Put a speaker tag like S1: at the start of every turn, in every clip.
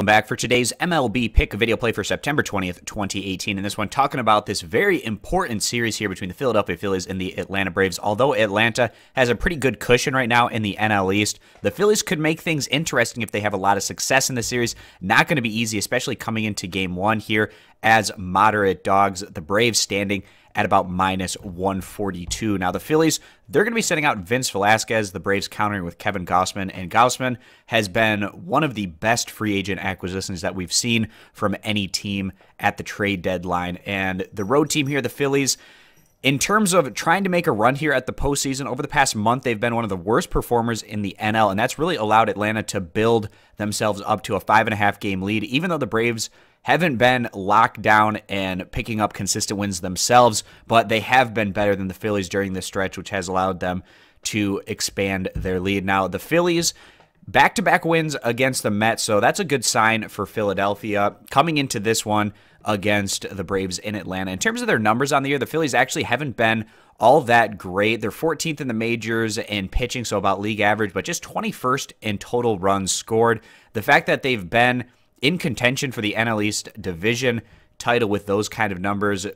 S1: Welcome back for today's MLB pick video play for September 20th, 2018. And this one talking about this very important series here between the Philadelphia Phillies and the Atlanta Braves. Although Atlanta has a pretty good cushion right now in the NL East, the Phillies could make things interesting if they have a lot of success in the series. Not going to be easy, especially coming into game one here as moderate dogs. The Braves standing at about minus 142. Now, the Phillies, they're going to be sending out Vince Velasquez, the Braves countering with Kevin Gausman, and Gausman has been one of the best free agent acquisitions that we've seen from any team at the trade deadline. And the road team here, the Phillies, in terms of trying to make a run here at the postseason, over the past month, they've been one of the worst performers in the NL, and that's really allowed Atlanta to build themselves up to a 5.5 game lead, even though the Braves haven't been locked down and picking up consistent wins themselves, but they have been better than the Phillies during this stretch, which has allowed them to expand their lead. Now, the Phillies, back-to-back wins against the Mets, so that's a good sign for Philadelphia coming into this one against the Braves in Atlanta. In terms of their numbers on the year, the Phillies actually haven't been all that great. They're 14th in the majors in pitching, so about league average, but just 21st in total runs scored. The fact that they've been in contention for the NL East division title with those kind of numbers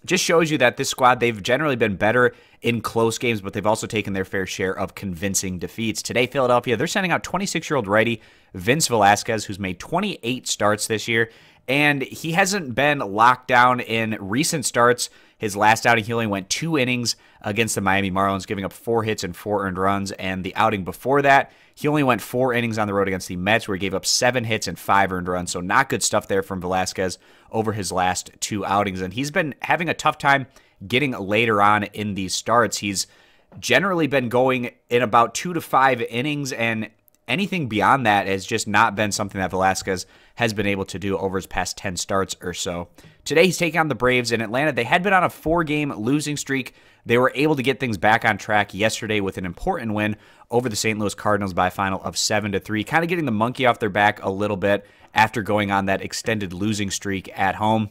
S1: just shows you that this squad, they've generally been better in close games, but they've also taken their fair share of convincing defeats. Today, Philadelphia, they're sending out 26-year-old righty Vince Velasquez, who's made 28 starts this year, and he hasn't been locked down in recent starts. His last outing, he only went 2 innings against the Miami Marlins, giving up 4 hits and 4 earned runs. And the outing before that, he only went 4 innings on the road against the Mets, where he gave up 7 hits and 5 earned runs. So not good stuff there from Velasquez over his last 2 outings. And he's been having a tough time getting later on in these starts. He's generally been going in about 2 to 5 innings, and anything beyond that has just not been something that Velasquez has been able to do over his past 10 starts or so. Today, he's taking on the Braves in Atlanta. They had been on a 4-game losing streak. They were able to get things back on track yesterday with an important win over the St. Louis Cardinals by a final of 7-3, kind of getting the monkey off their back a little bit after going on that extended losing streak at home.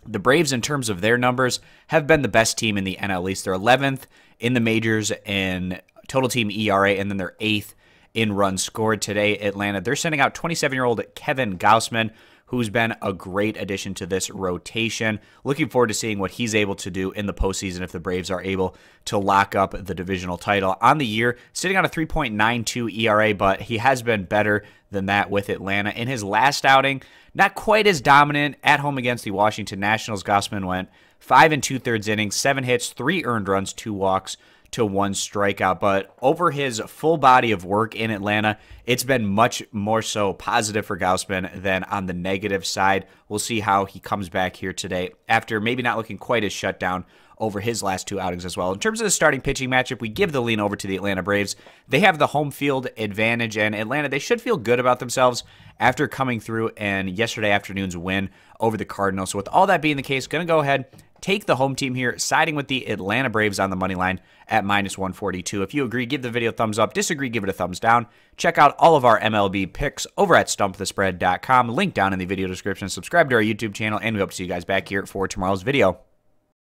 S1: The Braves, in terms of their numbers, have been the best team in the NL East. They're 11th in the majors in total team ERA, and then they're 8th in runs scored. Today, Atlanta, they're sending out 27-year-old Kevin Gausman, who's been a great addition to this rotation. Looking forward to seeing what he's able to do in the postseason if the Braves are able to lock up the divisional title. On the year, sitting on a 3.92 ERA, but he has been better than that with Atlanta. In his last outing, not quite as dominant at home against the Washington Nationals. Gausman went 5 2/3 innings, 7 hits, 3 earned runs, 2 walks to 1 strikeout. But over his full body of work in Atlanta, it's been much more so positive for Gausman than on the negative side. We'll see how he comes back here today after maybe not looking quite as shut down over his last 2 outings as well. In terms of the starting pitching matchup, we give the lean over to the Atlanta Braves. They have the home field advantage, and Atlanta, they should feel good about themselves after coming through and yesterday afternoon's win over the Cardinals. So with all that being the case, going to go ahead, take the home team here, siding with the Atlanta Braves on the money line at minus 142. If you agree, give the video a thumbs up. Disagree, give it a thumbs down. Check out all of our MLB picks over at stumpthespread.com. Link down in the video description. Subscribe to our YouTube channel, and we hope to see you guys back here for tomorrow's video.